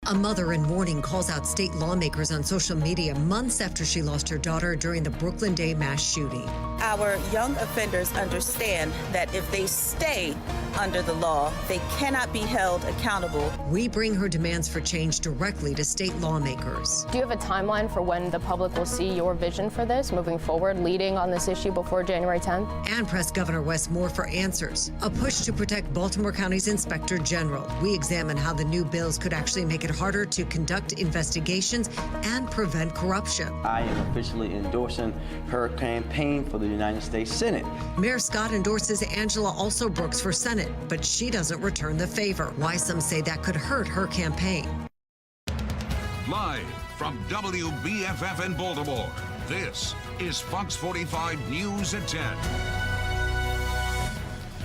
A mother in mourning calls out state lawmakers on social media months after she lost her daughter during the Brooklyn Day mass shooting. Our young offenders understand that if they stay under the law, they cannot be held accountable. We bring her demands for change directly to state lawmakers. Do you have a timeline for when the public will see your vision for this moving forward, leading on this issue before January 10th? And press Governor Wes Moore for answers. A push to protect Baltimore County's Inspector General. We examine how the new bills could actually make it harder to conduct investigations and prevent corruption. I am officially endorsing her campaign for the United States Senate. Mayor Scott endorses Angela Also Brooks for Senate, but she doesn't return the favor. Why some say that could hurt her campaign. Live from WBFF in Baltimore, this is Fox 45 News at 10.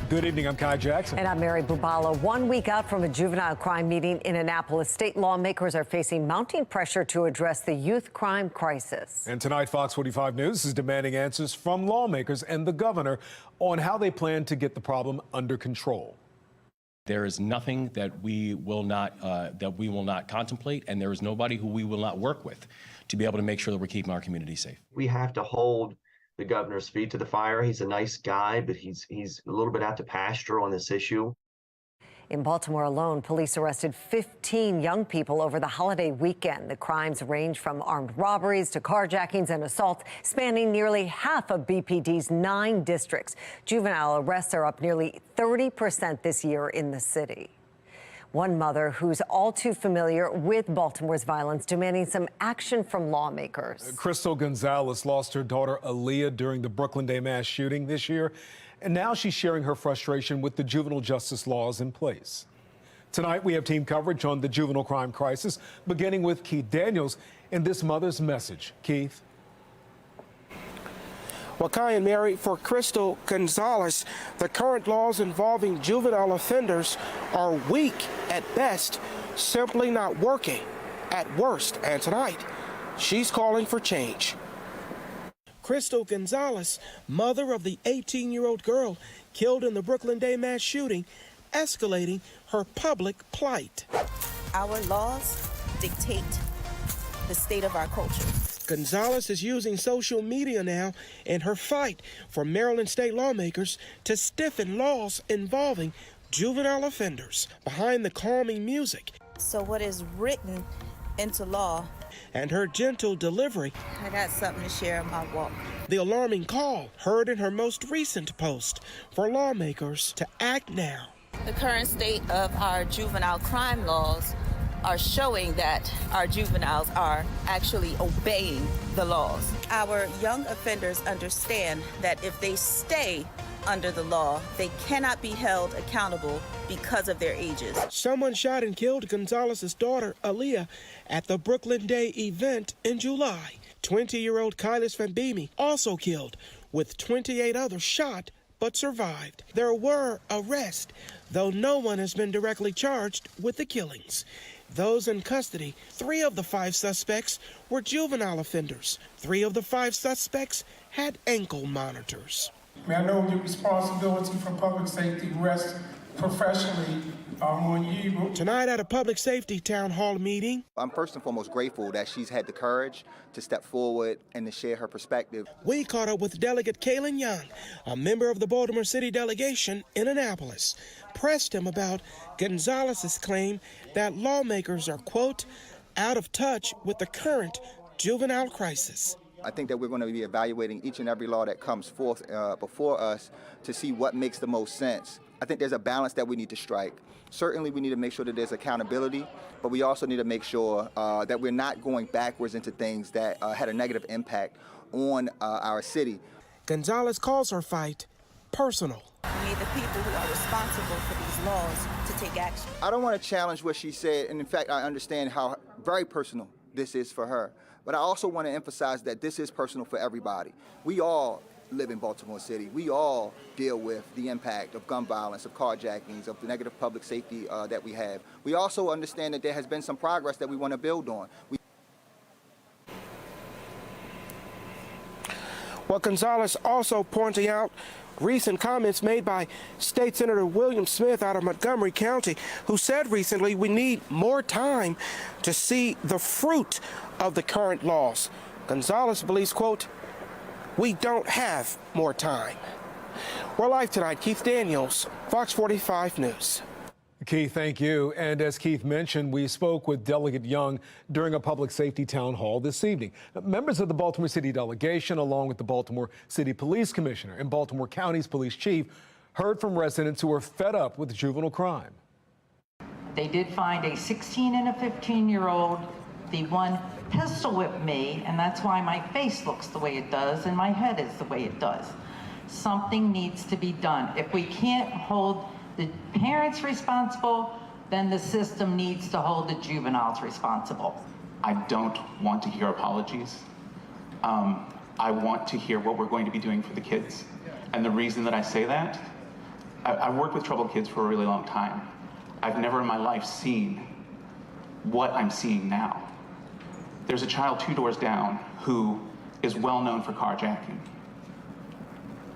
Good evening, I'm Kai Jackson. And I'm Mary Bubala. 1 week out from a juvenile crime meeting in Annapolis, state lawmakers are facing mounting pressure to address the youth crime crisis. And tonight, Fox 45 News is demanding answers from lawmakers and the governor on how they plan to get the problem under control. There is nothing that we will not contemplate, and there is nobody who we will not work with to be able to make sure that we're keeping our community safe. We have to hold the governor's feet to the fire. He's a nice guy, but he's a little bit out to pasture on this issue. In Baltimore alone, police arrested 15 young people over the holiday weekend. The crimes range from armed robberies to carjackings and assaults, spanning nearly half of BPD's 9 districts. Juvenile arrests are up nearly 30% this year in the city. One mother who's all too familiar with Baltimore's violence demanding some action from lawmakers. Crystal Gonzalez lost her daughter Aaliyah during the Brooklyn Day mass shooting this year, and now she's sharing her frustration with the juvenile justice laws in place. Tonight, we have team coverage on the juvenile crime crisis, beginning with Keith Daniels and this mother's message. Keith. Well, Kai and Mary, for Crystal Gonzalez, the current laws involving juvenile offenders are weak at best, simply not working at worst. And tonight, she's calling for change. Crystal Gonzalez, mother of the 18-year-old girl killed in the Brooklyn Day mass shooting, escalating her public plight. Our laws dictate the state of our culture. Gonzalez is using social media now in her fight for Maryland state lawmakers to stiffen laws involving juvenile offenders. Behind the calming music, So what is written into law, and her gentle delivery, I got something to share in my walk. the alarming call heard in her most recent post for lawmakers to act now. The current state of our juvenile crime laws are showing that our juveniles are actually obeying the laws. Our young offenders understand that if they stay under the law, they cannot be held accountable because of their ages. Someone shot and killed Gonzalez's daughter, Aaliyah, at the Brooklyn Day event in July. 20-year-old Kylis Fambimi also killed, with 28 others shot but survived. There were arrests, though no one has been directly charged with the killings. Those in custody, 3 of the 5 suspects were juvenile offenders. 3 of the 5 suspects had ankle monitors. I know the responsibility for public safety rests professionally on you. Tonight at a public safety town hall meeting, I'm first and foremost grateful that she's had the courage to step forward and to share her perspective. we caught up with Delegate Kaylin Young, a member of the Baltimore City delegation in Annapolis, pressed him about Gonzalez's claim that lawmakers are, quote, out of touch with the current juvenile crisis. I think that we're going to be evaluating each and every law that comes forth before us to see what makes the most sense. I think there's a balance that we need to strike. Certainly we need to make sure that there's accountability, but we also need to make sure that we're not going backwards into things that had a negative impact on our city. Gonzalez calls her fight personal. We need the people who are responsible for these laws to take action. I don't want to challenge what she said, and in fact, I understand how very personal this is for her. But I also want to emphasize that this is personal for everybody. We all live in Baltimore City. We all deal with the impact of gun violence, of carjackings, of the negative public safety that we have. We also understand that there has been some progress that we want to build on. What Gonzalez also pointing out Recent comments made by State Senator William Smith out of Montgomery County, who said recently we need more time to see the fruit of the current laws. Gonzalez believes, quote, "We don't have more time." We're live tonight. Keith Daniels, Fox 45 News. Keith, thank you. And as Keith mentioned, we spoke with Delegate Young during a public safety town hall this evening. Members of the Baltimore City delegation, along with the Baltimore City Police Commissioner and Baltimore County's police chief, heard from residents who are fed up with juvenile crime. They did find a 16 and a 15-year-old. The one pistol whipped me, and that's why my face looks the way it does and my head is the way it does. Something needs to be done. If we can't hold the parents responsible, then the system needs to hold the juveniles responsible. I don't want to hear apologies. I want to hear what we're going to be doing for the kids. And the reason that I say that, I've worked with troubled kids for a really long time. I've never in my life seen what I'm seeing now. There's a child 2 doors down who is well known for carjacking.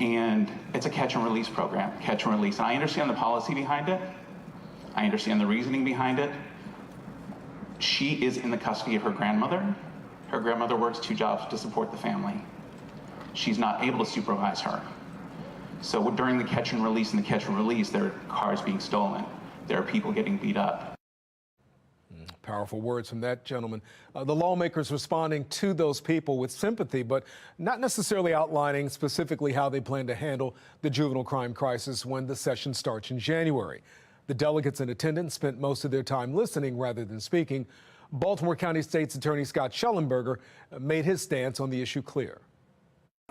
And it's a catch and release program, catch and release. And I understand the policy behind it. I understand the reasoning behind it. She is in the custody of her grandmother. Her grandmother works 2 jobs to support the family. She's not able to supervise her. So during the catch and release there are cars being stolen. There are people getting beat up. Powerful words from that gentleman. The lawmakers responding to those people with sympathy, but not necessarily outlining specifically how they plan to handle the juvenile crime crisis when the session starts in January. The delegates in attendance spent most of their time listening rather than speaking. Baltimore County State's Attorney Scott Schellenberger made his stance on the issue clear.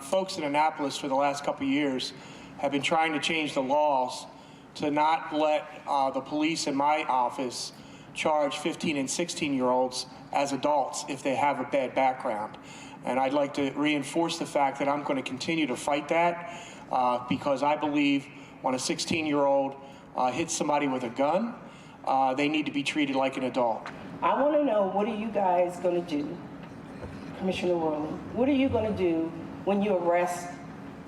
Folks in Annapolis for the last couple of years have been trying to change the laws to not let the police in my office charge 15 and 16-year-olds as adults if they have a bad background. And I'd like to reinforce the fact that I'm going to continue to fight that because I believe when a 16-year-old hits somebody with a gun, they need to be treated like an adult. I want to know, what are you guys going to do, Commissioner Rowland? What are you going to do when you arrest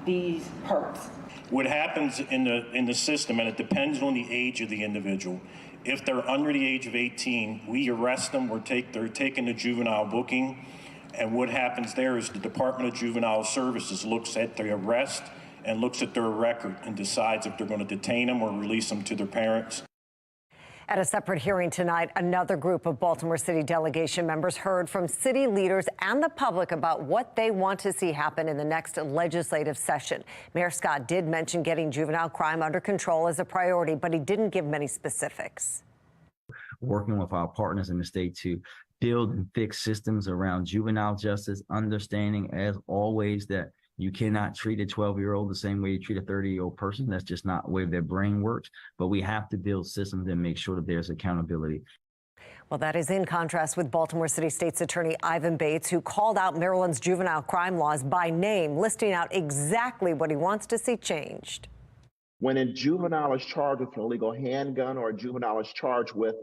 these perps? What happens in the system, and it depends on the age of the individual. If they're under the age of 18, we arrest them, they're taken to juvenile booking, and what happens there is the Department of Juvenile Services looks at the arrest and looks at their record and decides if they're going to detain them or release them to their parents. At a separate hearing tonight, another group of Baltimore City delegation members heard from city leaders and the public about what they want to see happen in the next legislative session. Mayor Scott did mention getting juvenile crime under control as a priority, but he didn't give many specifics. Working with our partners in the state to build and fix systems around juvenile justice, understanding as always that you cannot treat a 12-year-old the same way you treat a 30-year-old person. That's just not the way their brain works. But we have to build systems and make sure that there's accountability. Well, that is in contrast with Baltimore City State's Attorney Ivan Bates, who called out Maryland's juvenile crime laws by name, listing out exactly what he wants to see changed. When a juvenile is charged with an illegal handgun or a juvenile is charged with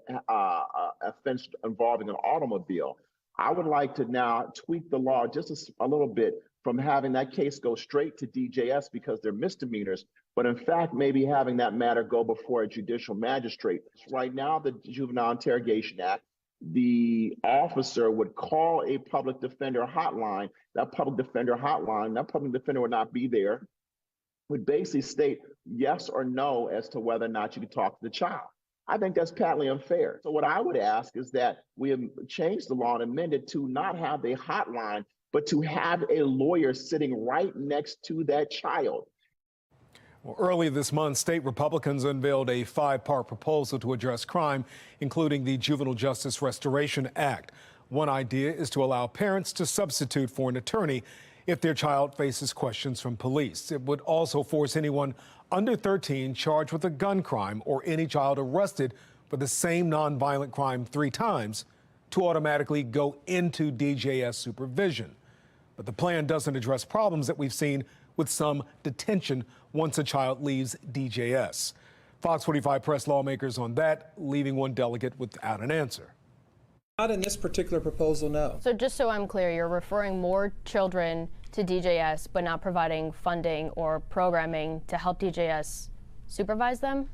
offense involving an automobile, I would like to now tweak the law just a little bit from having that case go straight to DJS because they're misdemeanors, but in fact, maybe having that matter go before a judicial magistrate. Right now, the Juvenile Interrogation Act, the officer would call a public defender hotline. That public defender would not be there, would basically state yes or no as to whether or not you could talk to the child. I think that's patently unfair. So what I would ask is that we have changed the law and amended to not have a hotline, but to have a lawyer sitting right next to that child. Well, earlier this month, state Republicans unveiled a 5-part proposal to address crime, including the Juvenile Justice Restoration Act. One idea is to allow parents to substitute for an attorney if their child faces questions from police. It would also force anyone under 13 charged with a gun crime or any child arrested for the same nonviolent crime 3 times to automatically go into DJS supervision. But the plan doesn't address problems that we've seen with some detention once a child leaves DJS. Fox 45 pressed lawmakers on that, leaving one delegate without an answer. Not in this particular proposal, no. So just so I'm clear, you're referring more children to DJS, but not providing funding or programming to help DJS supervise them?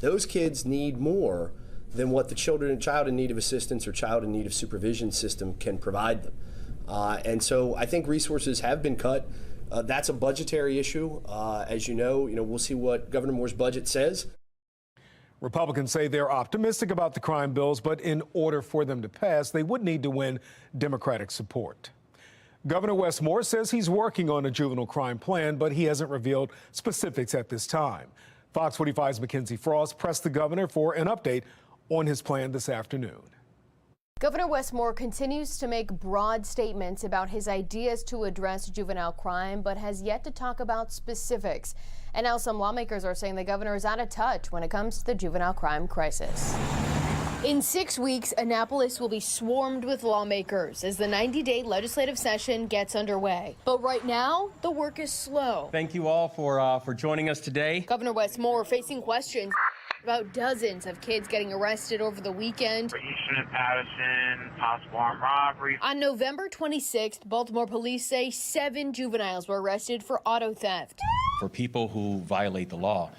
Those kids need more than what the child in need of assistance or child in need of supervision system can provide them. And so I think resources have been cut. That's a budgetary issue. As you know, we'll see what Governor Moore's budget says. Republicans say they're optimistic about the crime bills, but in order for them to pass, they would need to win Democratic support. Governor Wes Moore says he's working on a juvenile crime plan, but he hasn't revealed specifics at this time. Fox 45's Mackenzie Frost pressed the governor for an update on his plan this afternoon. Governor Wes Moore continues to make broad statements about his ideas to address juvenile crime, but has yet to talk about specifics. And now some lawmakers are saying the governor is out of touch when it comes to the juvenile crime crisis. In 6 weeks, Annapolis will be swarmed with lawmakers as the 90-day legislative session gets underway. But right now, the work is slow. Thank you all for joining us today. Governor Wes Moore facing questions about dozens of kids getting arrested over the weekend. Eastern and Patterson, possible armed robbery. On November 26th, Baltimore police say 7 juveniles were arrested for auto theft. For people who violate the law,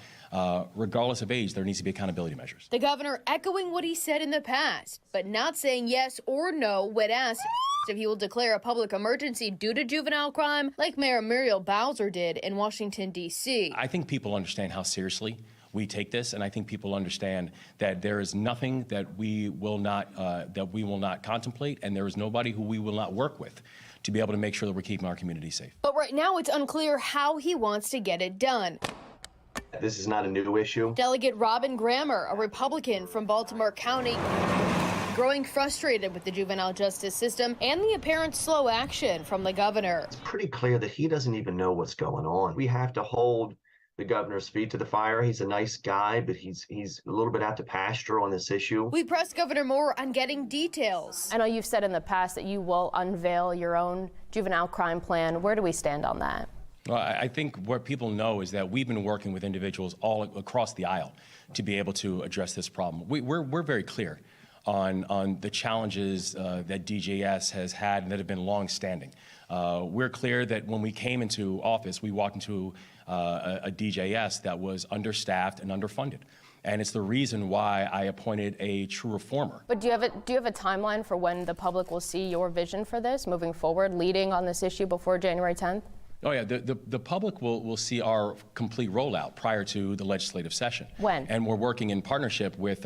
regardless of age, there needs to be accountability measures. The governor echoing what he said in the past, but not saying yes or no when asked if he will declare a public emergency due to juvenile crime, like Mayor Muriel Bowser did in Washington, D.C. I think people understand how seriously we take this, and I think people understand that there is nothing that we will not contemplate, and there is nobody who we will not work with to be able to make sure that we're keeping our community safe. But right now, it's unclear how he wants to get it done. This is not a new issue. Delegate Robin Grammer, a Republican from Baltimore County, growing frustrated with the juvenile justice system and the apparent slow action from the governor. It's pretty clear that he doesn't even know what's going on. We have to hold the governor's feet to the fire. He's a nice guy, but he's a little bit out to pasture on this issue. We pressed Governor Moore on getting details. I know you've said in the past that you will unveil your own juvenile crime plan. Where do we stand on that? Well, I think what people know is that we've been working with individuals all across the aisle to be able to address this problem. We're very clear on the challenges that DJS has had and that have been long-standing. We're clear that when we came into office, we walked into a DJS that was understaffed and underfunded. And it's the reason why I appointed a true reformer. But do you have a timeline for when the public will see your vision for this moving forward, leading on this issue before January 10th? Oh yeah, the public will see our complete rollout prior to the legislative session. When? And we're working in partnership with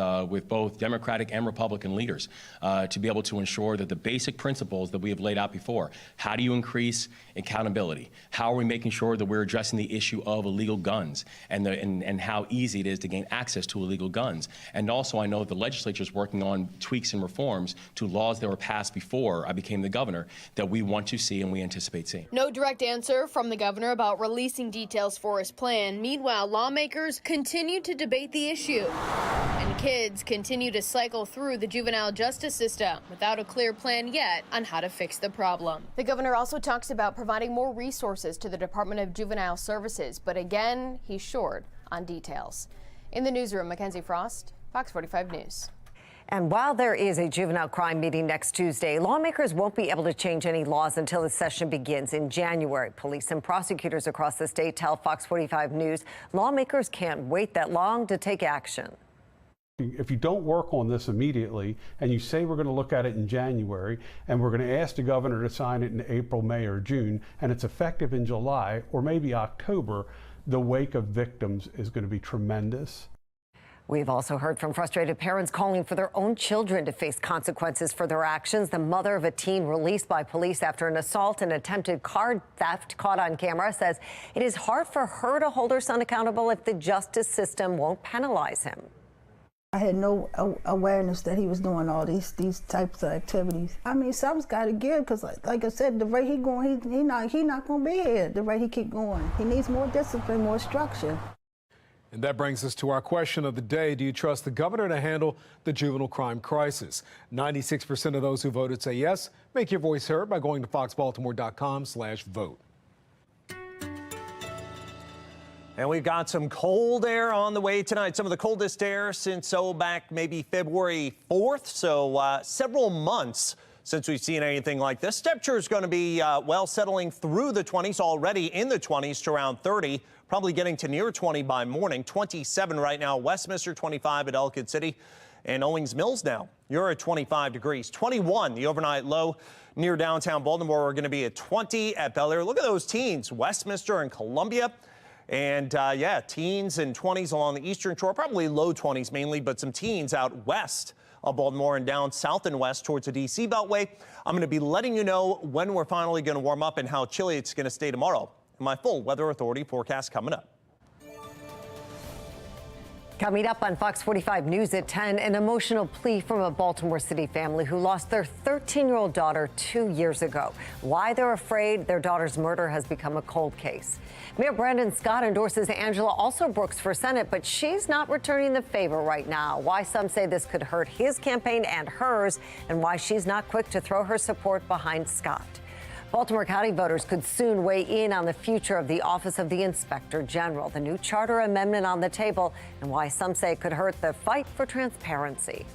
both Democratic and Republican leaders to be able to ensure that the basic principles that we have laid out before. How do you increase accountability? How are we making sure that we're addressing the issue of illegal guns and how easy it is to gain access to illegal guns? And also, I know the legislature is working on tweaks and reforms to laws that were passed before I became the governor that we want to see and we anticipate seeing. No direct answer from the governor about releasing details for his plan. Meanwhile, lawmakers continue to debate the issue, and kids continue to cycle through the juvenile justice system without a clear plan yet on how to fix the problem. The governor also talks about providing more resources to the Department of Juvenile Services, but again, he's short on details. In the newsroom, Mackenzie Frost, Fox 45 News. And while there is a juvenile crime meeting next Tuesday, lawmakers won't be able to change any laws until the session begins in January. Police and prosecutors across the state tell Fox 45 News lawmakers can't wait that long to take action. If you don't work on this immediately and you say we're going to look at it in January and we're going to ask the governor to sign it in April, May, or June, and it's effective in July or maybe October, the wake of victims is going to be tremendous. We've also heard from frustrated parents calling for their own children to face consequences for their actions. The mother of a teen released by police after an assault and attempted card theft caught on camera says it is hard for her to hold her son accountable if the justice system won't penalize him. I had no awareness that he was doing all these types of activities. I mean, something's got to give because, like I said, the rate he going, he not going to be here. The rate he keep going, he needs more discipline, more structure. And that brings us to our question of the day. Do you trust the governor to handle the juvenile crime crisis? 96% of those who voted say yes. Make your voice heard by going to foxbaltimore.com/vote. And we've got some cold air on the way tonight. Some of the coldest air since back maybe February 4th. So several months. since we've seen anything like this. Temperature is going to be, well, settling through the 20s, already in the 20s to around 30, probably getting to near 20 by morning. 27 right now, Westminster 25 at Ellicott City, and Owings Mills now. You're at 25 degrees. 21, the overnight low near downtown Baltimore. We're going to be at 20 at Bel Air. Look at those teens, Westminster and Columbia. And yeah, teens and 20s along the eastern shore, probably low 20s mainly, but some teens out west of Baltimore and down south and west towards the D.C. Beltway. I'm going to be letting you know when we're finally going to warm up and how chilly it's going to stay tomorrow. My full Weather Authority forecast coming up. Coming up on Fox 45 News at 10, an emotional plea from a Baltimore City family who lost their 13-year-old daughter 2 years ago. Why they're afraid their daughter's murder has become a cold case. Mayor Brandon Scott endorses Angela also Brooks for Senate, but she's not returning the favor right now. Why some say this could hurt his campaign and hers, and why she's not quick to throw her support behind Scott. Baltimore County voters could soon weigh in on the future of the Office of the Inspector General, the new charter amendment on the table, and why some say it could hurt the fight for transparency.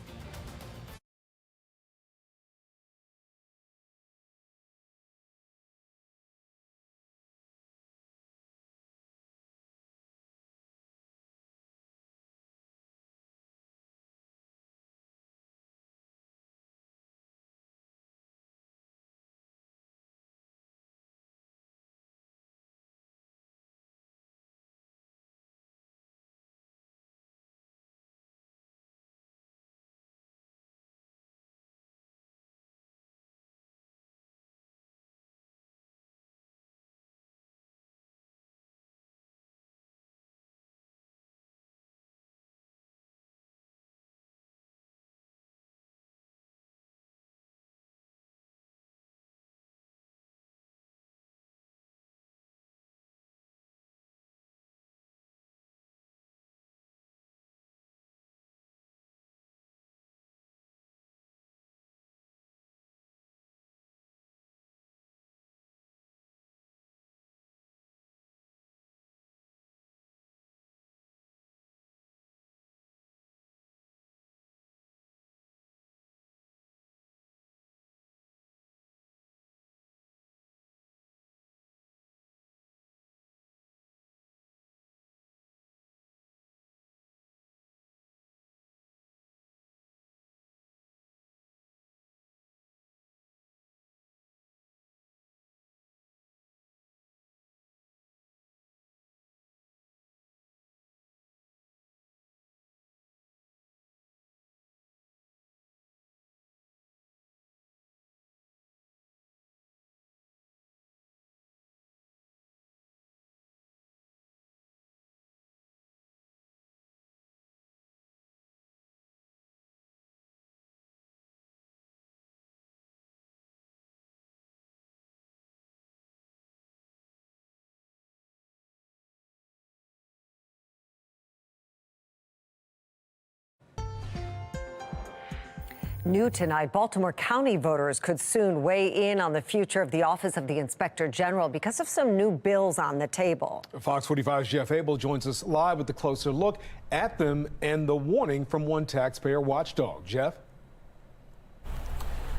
New tonight, Baltimore County voters could soon weigh in on the future of the Office of the Inspector General because of some new bills on the table. Fox 45's Jeff Abel joins us live with a closer look at them and the warning from one taxpayer watchdog. Jeff?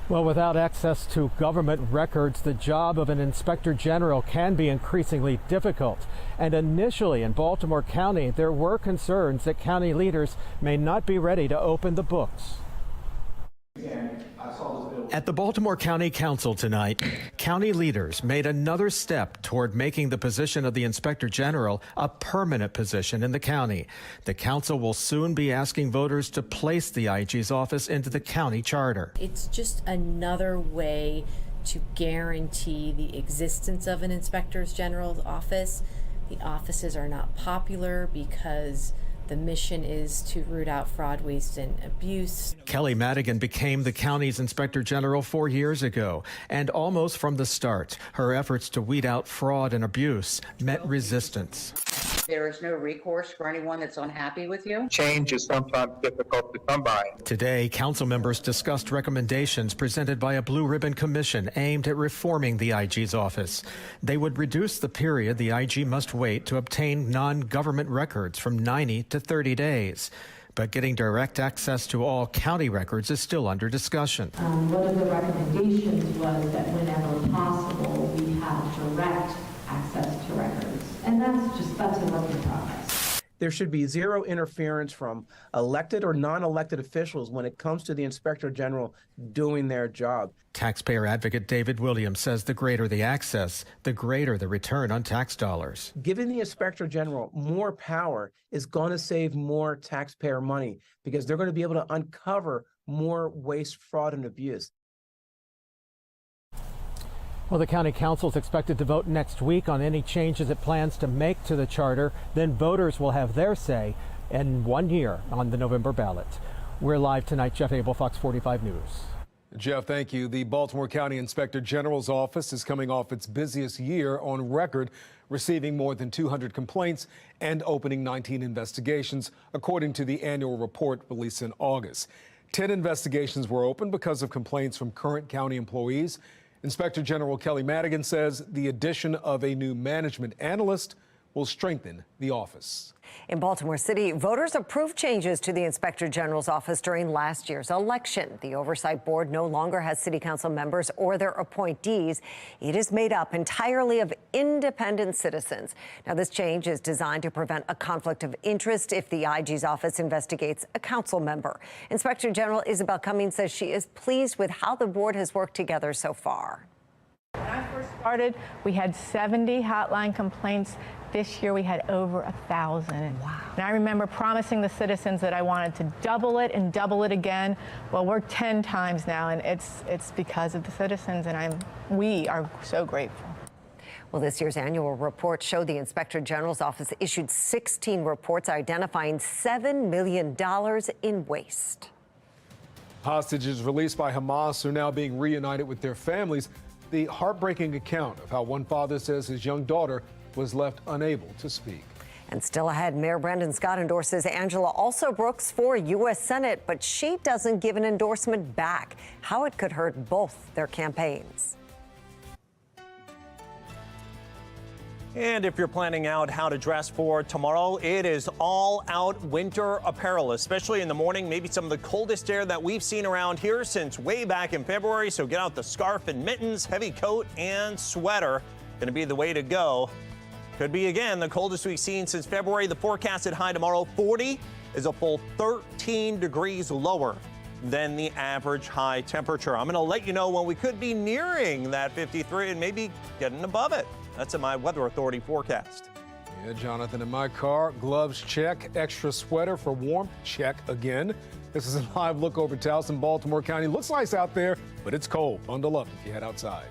Well, without access to government records, the job of an inspector general can be increasingly difficult. And initially in Baltimore County, there were concerns that county leaders may not be ready to open the books. At the Baltimore County Council tonight, county leaders made another step toward making the position of the Inspector General a permanent position in the county. The council will soon be asking voters to place the IG's office into the county charter. It's just another way to guarantee the existence of an Inspector General's office. The offices are not popular because the mission is to root out fraud, waste, and abuse. Kelly Madigan became the county's Inspector General 4 years ago, and almost from the start, her efforts to weed out fraud and abuse met resistance. There is no recourse for anyone that's unhappy with you. Change is sometimes difficult to come by. Today, council members discussed recommendations presented by a Blue Ribbon Commission aimed at reforming the IG's office. They would reduce the period the IG must wait to obtain non-government records from 90 to 30 days. But getting direct access to all county records is still under discussion. One of the recommendations was that whenever possible, we have direct access to records. And that's a work in progress. There should be zero interference from elected or non-elected officials when it comes to the Inspector General doing their job. Taxpayer advocate David Williams says the greater the access, the greater the return on tax dollars. Giving the Inspector General more power is going to save more taxpayer money because they're going to be able to uncover more waste, fraud, and abuse. Well, the county council is expected to vote next week on any changes it plans to make to the charter. Then voters will have their say in 1 year on the November ballot. We're live tonight. Jeff Abel, Fox 45 News. Jeff, thank you. The Baltimore County Inspector General's office is coming off its busiest year on record, receiving more than 200 complaints and opening 19 investigations, according to the annual report released in August. 10 investigations were opened because of complaints from current county employees. Inspector General Kelly Madigan says the addition of a new management analyst will strengthen the office. In Baltimore City, voters approved changes to the Inspector General's office during last year's election. The Oversight Board no longer has city council members or their appointees. It is made up entirely of independent citizens. Now, this change is designed to prevent a conflict of interest if the IG's office investigates a council member. Inspector General Isabel Cummings says she is pleased with how the board has worked together so far. When I first started, we had 70 hotline complaints. This year we had over 1,000. Wow. And I remember promising the citizens that I wanted to double it and double it again. Well, we're 10 times now, and it's because of the citizens, and we are so grateful. Well, this year's annual report showed the Inspector General's office issued 16 reports identifying $7 million in waste. Hostages released by Hamas are now being reunited with their families. The heartbreaking account of how one father says his young daughter was left unable to speak. And still ahead, Mayor Brandon Scott endorses Angela Also Brooks for U.S. Senate, but she doesn't give an endorsement back. How it could hurt both their campaigns. And if you're planning out how to dress for tomorrow, it is all out winter apparel, especially in the morning. Maybe some of the coldest air that we've seen around here since way back in February. So get out the scarf and mittens, heavy coat and sweater. Going to be the way to go. Could be, again, the coldest we've seen since February. The forecasted high tomorrow, 40, is a full 13 degrees lower than the average high temperature. I'm going to let you know when we could be nearing that 53 and maybe getting above it. That's in my Weather Authority forecast. Yeah, Jonathan, in my car, gloves check, extra sweater for warmth check again. This is a live look over Towson, Baltimore County. Looks nice out there, but it's cold. Bundle up if you head outside.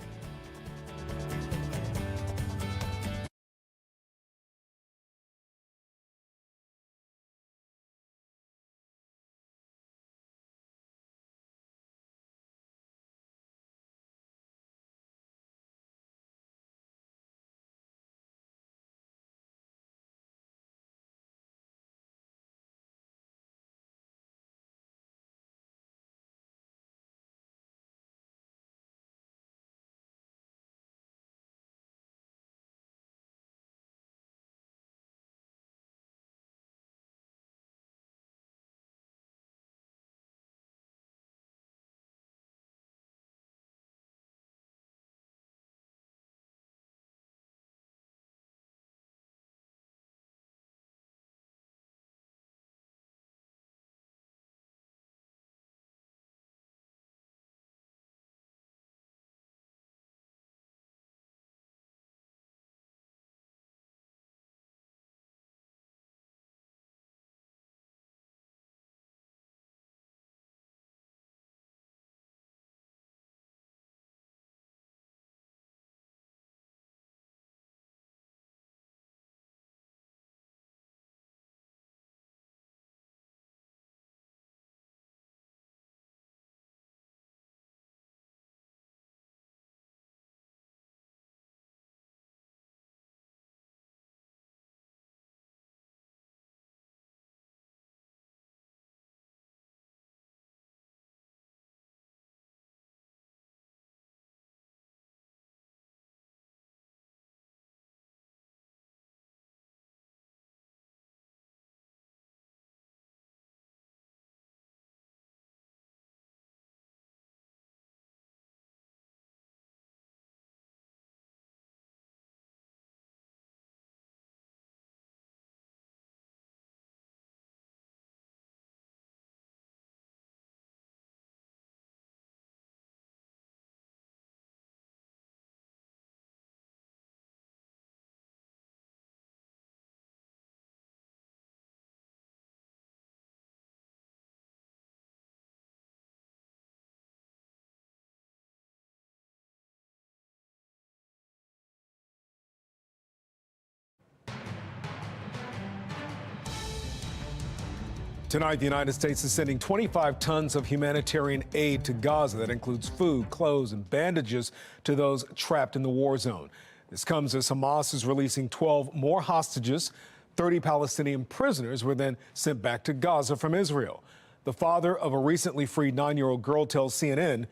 Tonight, the United States is sending 25 tons of humanitarian aid to Gaza. That includes food, clothes, and bandages to those trapped in the war zone. This comes as Hamas is releasing 12 more hostages. 30 Palestinian prisoners were then sent back to Gaza from Israel. The father of a recently freed 9-year-old girl tells CNN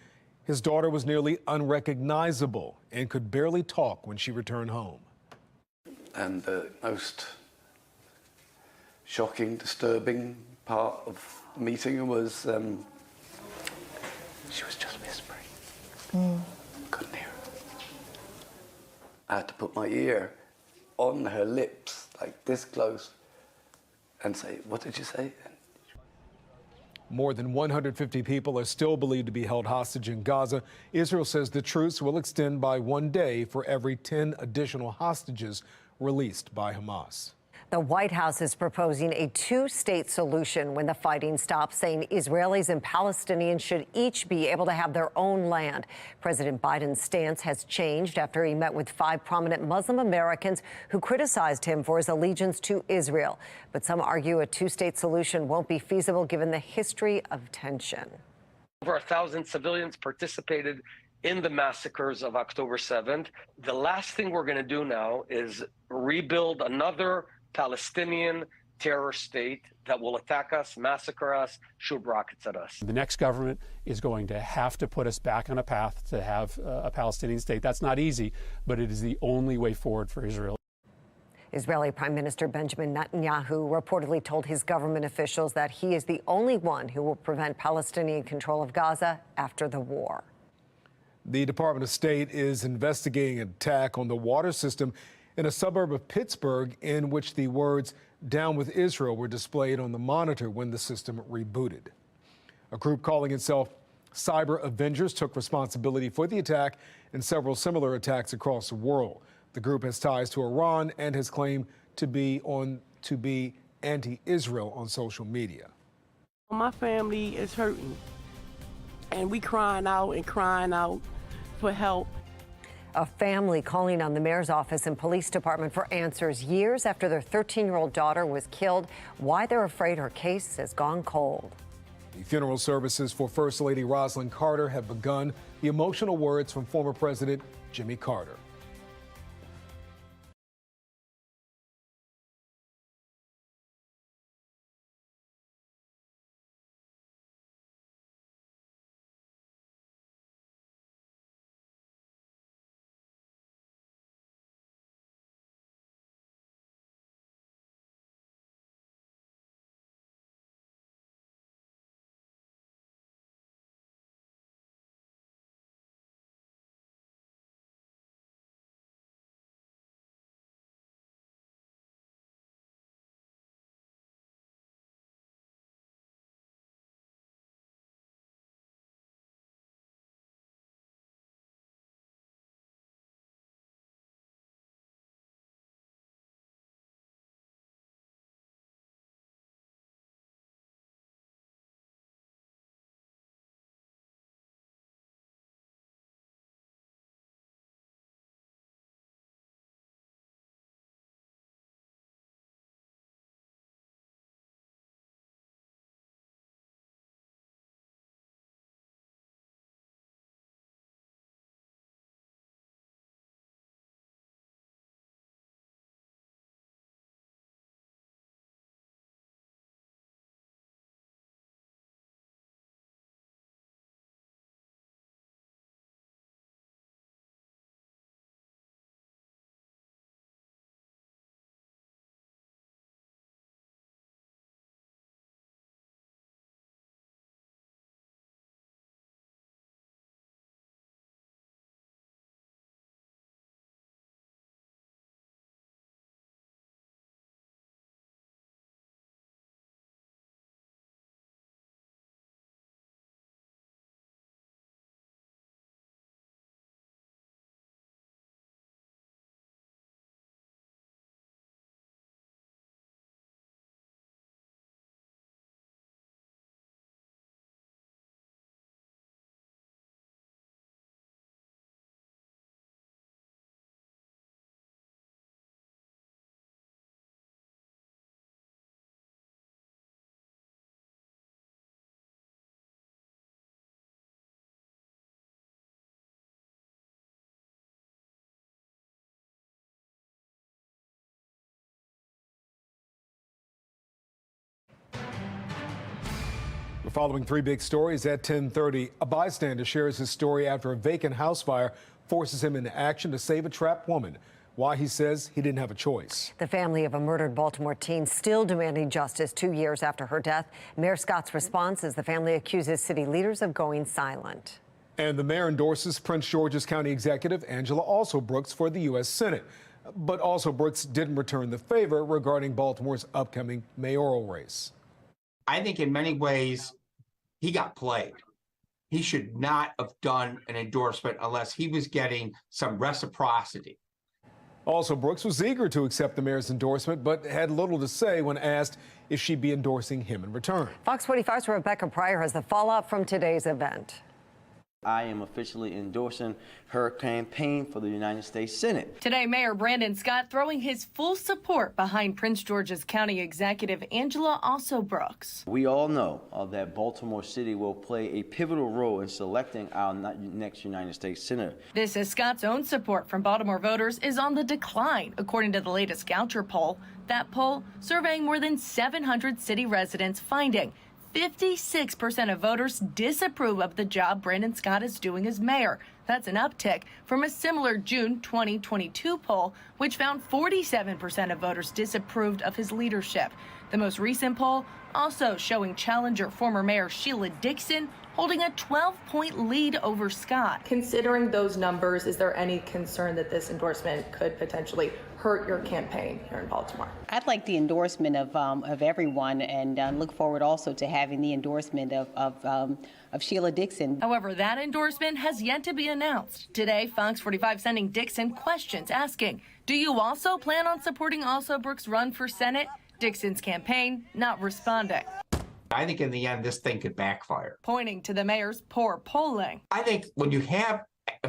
his daughter was nearly unrecognizable and could barely talk when she returned home. And the most shocking, disturbing part of the meeting was she was just whispering. Couldn't hear her. I had to put my ear on her lips, like this close, and say, "What did you say?" More than 150 people are still believed to be held hostage in Gaza. Israel says the truce will extend by 1 day for every 10 additional hostages released by Hamas. The White House is proposing a two-state solution when the fighting stops, saying Israelis and Palestinians should each be able to have their own land. President Biden's stance has changed after he met with 5 prominent Muslim Americans who criticized him for his allegiance to Israel. But some argue a two-state solution won't be feasible given the history of tension. Over 1,000 civilians participated in the massacres of October 7th. The last thing we're going to do now is rebuild another Palestinian terror state that will attack us, massacre us, shoot rockets at us. The next government is going to have to put us back on a path to have a Palestinian state. That's not easy, but it is the only way forward for Israel. Israeli Prime Minister Benjamin Netanyahu reportedly told his government officials that he is the only one who will prevent Palestinian control of Gaza after the war. The Department of State is investigating an attack on the water system in a suburb of Pittsburgh in which the words "Down with Israel" were displayed on the monitor when the system rebooted. A group calling itself Cyber Avengers took responsibility for the attack and several similar attacks across the world. The group has ties to Iran and has claimed to be anti-Israel on social media. My family is hurting, and we crying out for help. A family calling on the mayor's office and police department for answers years after their 13-year-old daughter was killed. Why they're afraid her case has gone cold. The funeral services for First Lady Rosalynn Carter have begun. The emotional words from former President Jimmy Carter. We're following three big stories at 10:30. A bystander shares his story after a vacant house fire forces him into action to save a trapped woman. Why he says he didn't have a choice. The family of a murdered Baltimore teen still demanding justice 2 years after her death. Mayor Scott's response is the family accuses city leaders of going silent. And the mayor endorses Prince George's County Executive Angela Alsobrooks for the U.S. Senate. But Alsobrooks didn't return the favor regarding Baltimore's upcoming mayoral race. I think in many ways he got played. He should not have done an endorsement unless he was getting some reciprocity. Also, Brooks was eager to accept the mayor's endorsement, but had little to say when asked if she'd be endorsing him in return. Fox 45's Rebecca Pryor has the fallout from today's event. I am officially endorsing her campaign for the United States Senate. Today, Mayor Brandon Scott throwing his full support behind Prince George's County Executive Angela Alsobrooks. We all know that Baltimore City will play a pivotal role in selecting our next United States Senator. This is Scott's own support from Baltimore voters is on the decline, according to the latest Goucher poll. That poll surveying more than 700 city residents, finding 56% of voters disapprove of the job Brandon Scott is doing as mayor. That's an uptick from a similar June 2022 poll, which found 47% of voters disapproved of his leadership. The most recent poll also showing challenger former Mayor Sheila Dixon holding a 12-point lead over Scott. Considering those numbers, is there any concern that this endorsement could potentially hurt your campaign here in Baltimore? I'd like the endorsement of everyone, and look forward also to having the endorsement of Sheila Dixon. However, that endorsement has yet to be announced. Today, Fox 45 sending Dixon questions asking, do you also plan on supporting Alsobrooks' run for Senate? Dixon's campaign not responding. I think in the end, this thing could backfire. Pointing to the mayor's poor polling. I think when you have,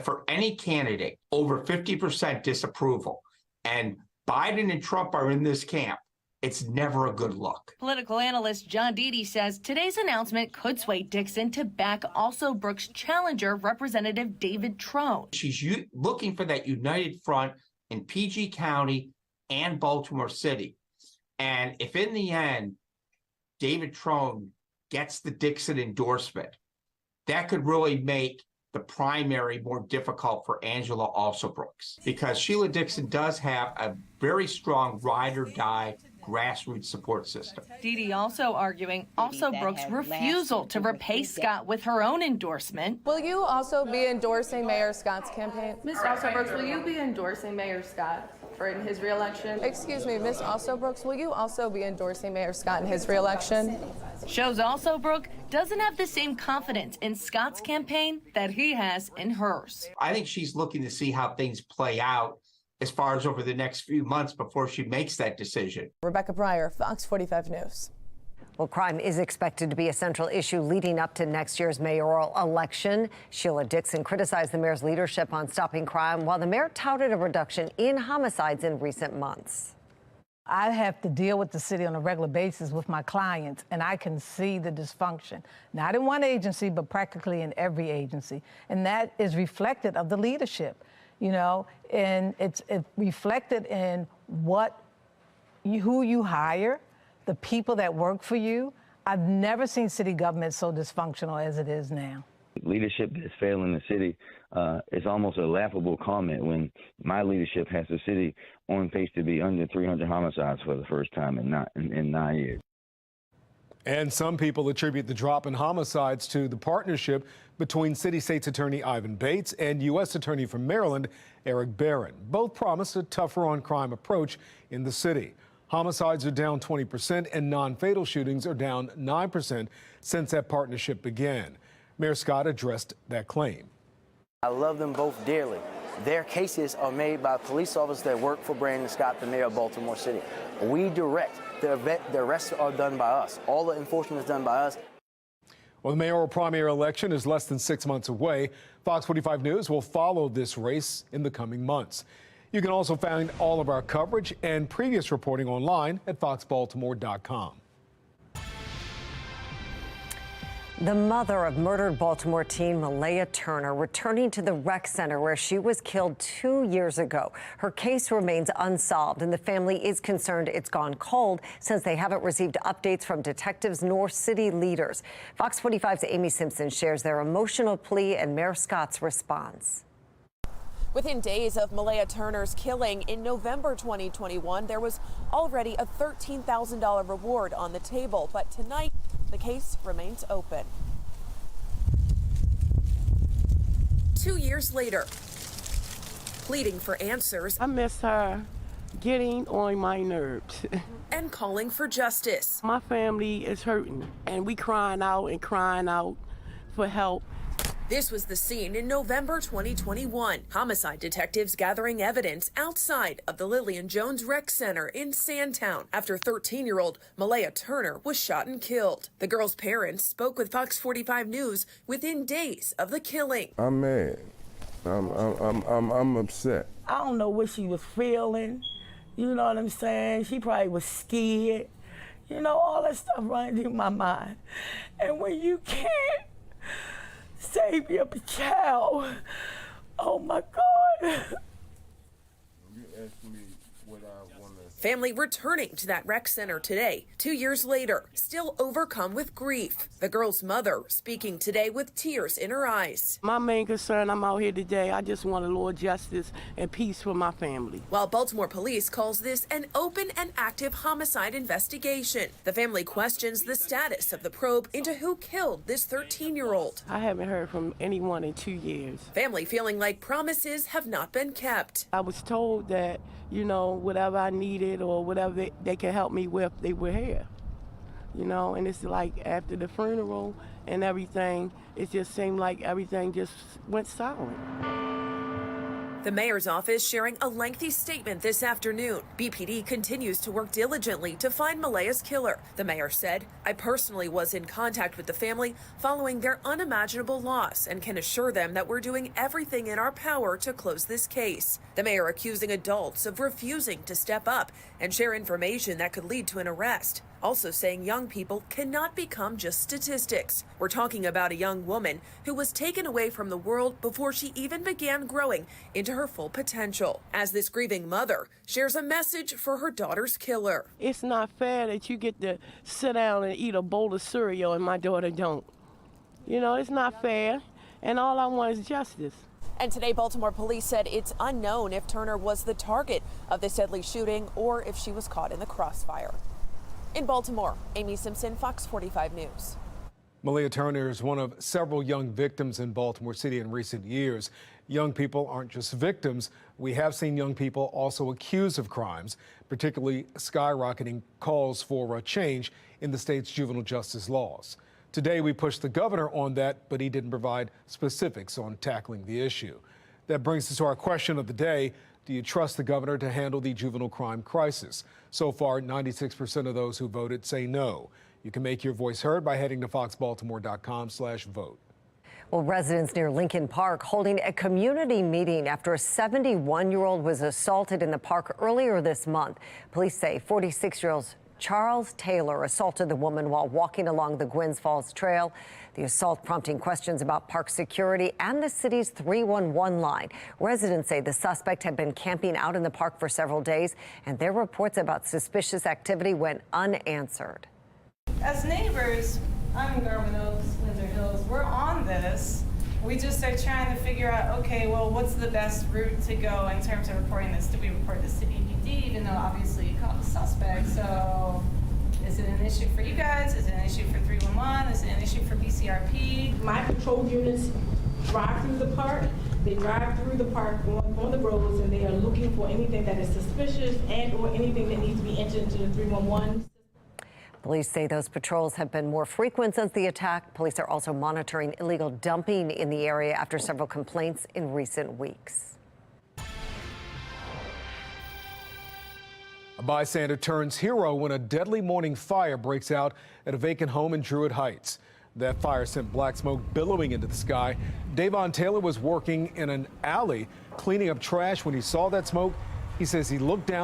for any candidate, over 50% disapproval, and Biden and Trump are in this camp, it's never a good look. Political analyst John Deedy says today's announcement could sway Dixon to back Alsobrooks' challenger, Representative David Trone. She's looking for that united front in PG County and Baltimore City. And if in the end, David Trone gets the Dixon endorsement, that could really make the primary more difficult for Angela Alsobrooks, because Sheila Dixon does have a very strong ride-or-die grassroots support system. Deedy also arguing Alsobrooks' refusal to repay Scott with her own endorsement. Will you also be endorsing Mayor Scott's campaign? Ms. Alsobrooks, will you be endorsing Mayor Scott in his reelection? Excuse me, Ms. Alsobrooks, will you also be endorsing Mayor Scott in his reelection? Shows Alsobrooks doesn't have the same confidence in Scott's campaign that he has in hers. I think she's looking to see how things play out as far as over the next few months before she makes that decision. Rebecca Pryor, Fox 45 News. Well, crime is expected to be a central issue leading up to next year's mayoral election. Sheila Dixon criticized the mayor's leadership on stopping crime, while the mayor touted a reduction in homicides in recent months. I have to deal with the city on a regular basis with my clients, and I can see the dysfunction, not in one agency, but practically in every agency. And that is reflected of the leadership, you know, and it's reflected in who you hire, the people that work for you. I've never seen city government so dysfunctional as it is now. Leadership that's failing the city is almost a laughable comment when my leadership has the city on pace to be under 300 homicides for the first time in 9 years. And some people attribute the drop in homicides to the partnership between City State's Attorney Ivan Bates and U.S. Attorney from Maryland, Eric Barron. Both promised a tougher on crime approach in the city. Homicides are down 20% and non-fatal shootings are down 9% since that partnership began. Mayor Scott addressed that claim. I love them both dearly. Their cases are made by police officers that work for Brandon Scott, the mayor of Baltimore City. We direct. The rest are done by us. All the enforcement is done by us. Well, the mayoral primary election is less than 6 months away. Fox 45 News will follow this race in the coming months. You can also find all of our coverage and previous reporting online at foxbaltimore.com. The mother of murdered Baltimore teen Malaya Turner returning to the rec center where she was killed 2 years ago. Her case remains unsolved, and the family is concerned it's gone cold since they haven't received updates from detectives nor city leaders. Fox 45's Amy Simpson shares their emotional plea and Mayor Scott's response. Within days of Malaya Turner's killing in November 2021, there was already a $13,000 reward on the table. But tonight, the case remains open. 2 years later, pleading for answers. I miss her getting on my nerves. And calling for justice. My family is hurting, and we crying out for help. This was the scene in November 2021. Homicide detectives gathering evidence outside of the Lillian Jones Rec Center in Sandtown after 13-year-old Malaya Turner was shot and killed. The girl's parents spoke with Fox 45 News within days of the killing. I'm mad. I'm upset. I don't know what she was feeling. You know what I'm saying? She probably was scared. You know, all that stuff running through my mind. And when you can't save your child, oh my God. You asked me what I want to. Family returning to that rec center today, 2 years later, still overcome with grief. The girl's mother speaking today with tears in her eyes. My main concern, I'm out here today, I just want a little justice and peace for my family. While Baltimore police calls this an open and active homicide investigation, the family questions the status of the probe into who killed this 13-year-old. I haven't heard from anyone in 2 years. Family feeling like promises have not been kept. I was told that, you know, whatever I needed or whatever they could help me with, they were here. You know, and it's like after the funeral and everything, it just seemed like everything just went silent. The mayor's office sharing a lengthy statement this afternoon. BPD continues to work diligently to find Malaya's killer. The mayor said, "I personally was in contact with the family following their unimaginable loss and can assure them that we're doing everything in our power to close this case." The mayor accusing adults of refusing to step up and share information that could lead to an arrest. Also saying young people cannot become just statistics. We're talking about a young woman who was taken away from the world before she even began growing into her full potential. As this grieving mother shares a message for her daughter's killer. It's not fair that you get to sit down and eat a bowl of cereal and my daughter don't. You know, it's not fair, and all I want is justice. And today, Baltimore police said it's unknown if Turner was the target of this deadly shooting or if she was caught in the crossfire. In Baltimore, Amy Simpson, Fox 45 News. Malaya Turner is one of several young victims in Baltimore City in recent years. Young people aren't just victims. We have seen young people also accused of crimes, particularly skyrocketing calls for a change in the state's juvenile justice laws. Today, we pushed the governor on that, but he didn't provide specifics on tackling the issue. That brings us to our question of the day. Do you trust the governor to handle the juvenile crime crisis? So far, 96% of those who voted say no. You can make your voice heard by heading to foxbaltimore.com/vote. Well, residents near Lincoln Park holding a community meeting after a 71-year-old was assaulted in the park earlier this month. Police say 46-year-old Charles Taylor assaulted the woman while walking along the Gwynns Falls Trail. The assault prompting questions about park security and the city's 311 line. Residents say the suspect had been camping out in the park for several days, and their reports about suspicious activity went unanswered. As neighbors, I'm in Garwin Oaks, Windsor Hills, we're on this. We just are trying to figure out, okay, well, what's the best route to go in terms of reporting this? Do we report this to BPD, even though obviously you caught the suspect? So is it an issue for you guys? Is it an issue for 311? Is it an issue for BCRP? My patrol units drive through the park. They drive through the park on the roads, and they are looking for anything that is suspicious and or anything that needs to be entered into the 311. Police say those patrols have been more frequent since the attack. Police are also monitoring illegal dumping in the area after several complaints in recent weeks. A bystander turns hero when a deadly morning fire breaks out at a vacant home in Druid Heights. That fire sent black smoke billowing into the sky. Davon Taylor was working in an alley cleaning up trash when he saw that smoke. He says he looked down